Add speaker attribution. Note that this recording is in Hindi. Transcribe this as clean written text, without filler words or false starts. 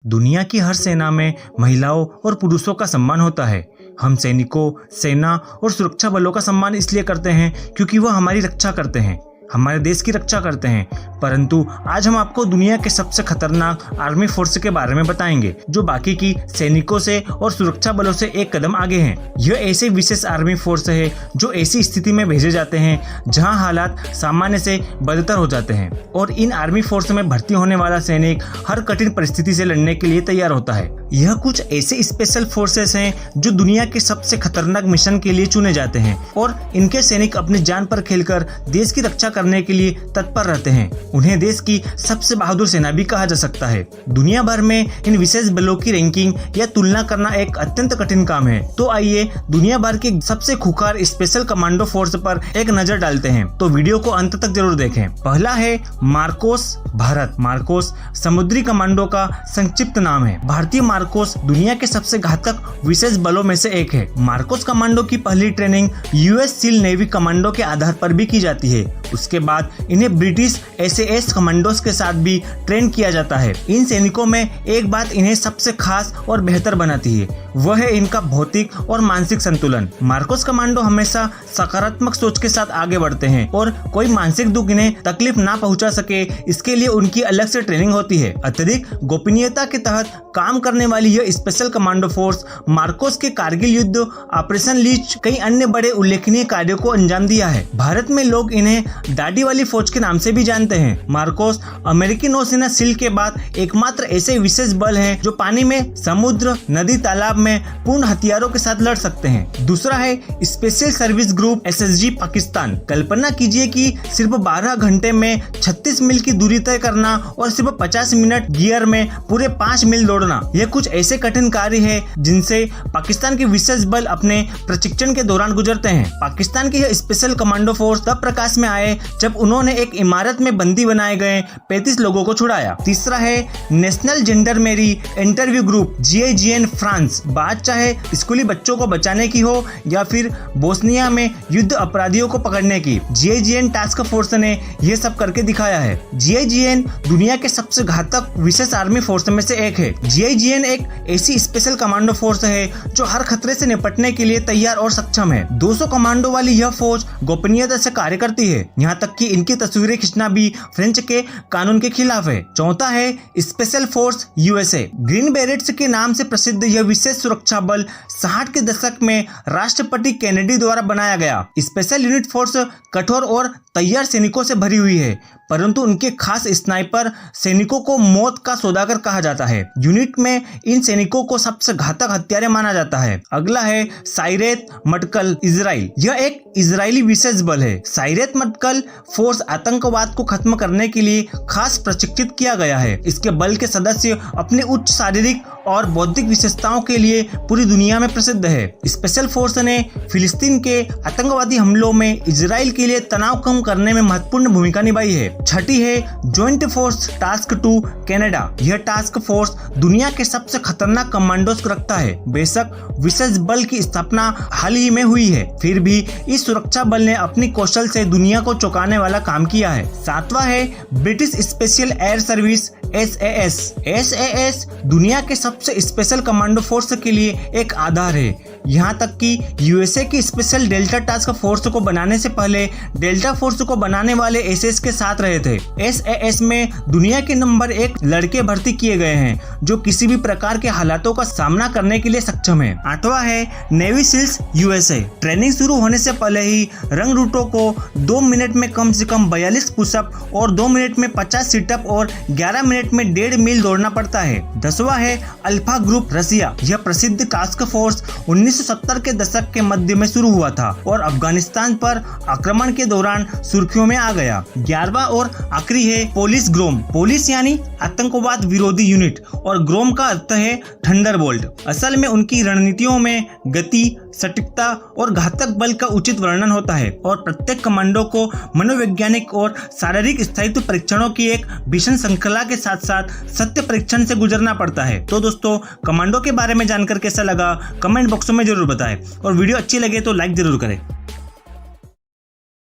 Speaker 1: दुनिया की हर सेना में महिलाओं और पुरुषों का सम्मान होता है। हम सैनिकों, सेना और सुरक्षा बलों का सम्मान इसलिए करते हैं क्योंकि वह हमारी रक्षा करते हैं, हमारे देश की रक्षा करते हैं। परंतु आज हम आपको दुनिया के सबसे खतरनाक आर्मी फोर्स के बारे में बताएंगे जो बाकी की सैनिकों से और सुरक्षा बलों से एक कदम आगे हैं। यह ऐसे विशेष आर्मी फोर्स है जो ऐसी स्थिति में भेजे जाते हैं जहां हालात सामान्य से बदतर हो जाते हैं और इन आर्मी फोर्स में भर्ती होने वाला सैनिक हर कठिन परिस्थिति से लड़ने के लिए तैयार होता है। यह कुछ ऐसे स्पेशल फोर्सेस हैं जो दुनिया के सबसे खतरनाक मिशन के लिए चुने जाते हैं और इनके सैनिक अपनी जान पर खेलकर देश की रक्षा करने के लिए तत्पर रहते हैं। उन्हें देश की सबसे बहादुर सेना भी कहा जा सकता है। दुनिया भर में इन विशेष बलों की रैंकिंग या तुलना करना एक अत्यंत कठिन काम है। तो आइए दुनिया भर के सबसे खूंखार स्पेशल कमांडो फोर्स पर एक नजर डालते हैं। तो वीडियो को अंत तक जरूर देखें। पहला है मार्कोस भारत। मार्कोस समुद्री कमांडो का संक्षिप्त नाम है। भारतीय मार्कोस दुनिया के सबसे घातक विशेष बलों में से एक है। मार्कोस कमांडो की पहली training US seal navy commando के आधार पर भी की जाती है। उसके बाद इन्हें ब्रिटिश एसएएस कमांडोज के साथ भी ट्रेन किया जाता है। इन सैनिकों में एक बात इन्हें सबसे खास और बेहतर बनाती है, वह है इनका भौतिक और मानसिक संतुलन। मार्कोस कमांडो हमेशा सकारात्मक सोच के साथ आगे बढ़ते हैं और कोई मानसिक दुख इन्हें तकलीफ ना पहुंचा सके, इसके लिए उनकी अलग से ट्रेनिंग होती है। अत्यधिक गोपनीयता के तहत काम करने वाली यह स्पेशल कमांडो फोर्स मार्कोस के कारगिल युद्ध, ऑपरेशन लीच, कई अन्य बड़े उल्लेखनीय कार्यों को अंजाम दिया है। भारत में लोग इन्हें दाढ़ी वाली फौज के नाम से भी जानते हैं। मार्कोस अमेरिकी नौसेना सील के बाद एकमात्र ऐसे विशेष बल हैं जो पानी में, समुद्र, नदी, तालाब में पूर्ण हथियारों के साथ लड़ सकते हैं। दूसरा है special service group SSG Pakistan. कल्पना कीजिए कि सिर्फ 12 घंटे में 36 मील की दूरी तय करना और सिर्फ 50 मिनट गियर में पूरे 5 मील दौड़ना, यह कुछ ऐसे कठिन कार्य है जिनसे पाकिस्तान के विशेष बल अपने प्रशिक्षण के दौरान गुजरते हैं। पाकिस्तान के यह स्पेशल कमांडो फोर्स तब प्रकाश में आए जब उन्होंने एक इमारत में बंदी बनाए गए 35 लोगों को छुड़ाया। तीसरा है national gendarmerie interview group GIGN France. बात चाहे स्कूली बच्चों को बचाने की हो या फिर बोस्निया में युद्ध अपराधियों को पकड़ने की, GIGN टास्क फोर्स ने यह सब करके दिखाया है। GIGN दुनिया के सबसे घातक विशेष आर्मी फोर्स में से एक है। GIGN एक ऐसी स्पेशल कमांडो फोर्स है जो हर खतरे से निपटने के लिए तैयार और सक्षम है। 200 कमांडो वाली यह फौज गोपनीयता से कार्य करती है, यहाँ तक कि इनकी तस्वीरें खींचना भी फ्रेंच के कानून के खिलाफ है। चौथा है स्पेशल फोर्स USA। ग्रीन बेरेट्स के नाम से प्रसिद्ध यह विशेष सुरक्षा बल 60 के दशक में राष्ट्रपति केनेडी द्वारा बनाया गया। स्पेशल यूनिट फोर्स कठोर और तैयार सैनिकों से भरी हुई है, परंतु उनके खास स्नाइपर सैनिकों को मौत का सौदागर कहा जाता है। यूनिट में इन सैनिकों को सबसे घातक हथियार माना जाता है। अगला है साइरेत मटकल इजराइल। यह एक इजरायली विशेष बल है। साइरेत मटकल फोर्स आतंकवाद को खत्म करने के लिए खास प्रशिक्षित किया गया है। इसके बल के सदस्य अपनी उच्च शारीरिक और बौद्धिक विशेषताओं के लिए पूरी दुनिया में प्रसिद्ध है। स्पेशल फोर्स ने फिलिस्तीन के आतंकवादी हमलों में इजराइल के लिए तनाव कम करने में महत्वपूर्ण भूमिका निभाई है। छठी है जॉइंट फोर्स टास्क 2 कनाडा। यह टास्क फोर्स दुनिया के सबसे खतरनाक कमांडोज रखता है। बेशक विशेष बल की स्थापना हाल ही में हुई है, फिर भी इस सुरक्षा बल ने अपनी कौशल से दुनिया को चौंकाने वाला काम किया है। सातवां है British special air service SAS दुनिया के सबसे स्पेशल कमांडो फोर्स के लिए एक आधार है। यहाँ तक कि USA की स्पेशल डेल्टा टास्क फोर्स को बनाने से पहले डेल्टा फोर्स को बनाने वाले SS के साथ रहे थे। SAS में दुनिया के नंबर 1 लड़के भर्ती किए गए हैं जो किसी भी प्रकार के हालातों का सामना करने के लिए सक्षम है। आठवां है नेवी सील्स USA। ट्रेनिंग शुरू होने से पहले ही रंग रूटों को 2 मिनट में कम से कम 42 पुशअप और 2 मिनट में 50 सिटअप और 11 मिनट में 1.5 मील दौड़ना पड़ता है। 10वां है अल्फा ग्रुप रसिया। यह प्रसिद्ध टास्क फोर्स 1970 के दशक के मध्य में शुरू हुआ था और अफगानिस्तान पर आक्रमण के दौरान सुर्खियों में आ गया। 11वां और आखिरी है पोलिस ग्रोम। पोलिस यानी आतंकवाद विरोधी यूनिट और ग्रोम का अर्थ है थंडरबोल्ट। असल में उनकी रणनीतियों में गति, सटीकता और घातक बल का उचित वर्णन होता है और प्रत्येक कमांडो को मनोवैज्ञानिक और शारीरिक स्थायित्व परीक्षणों की एक भीषण श्रृंखला के साथ साथ सत्य परीक्षण से गुजरना पड़ता है। तो दोस्तों, कमांडो के बारे में जानकर कैसा लगा कमेंट बॉक्स में जरूर बताएं और वीडियो अच्छी लगे तो लाइक जरूर करें।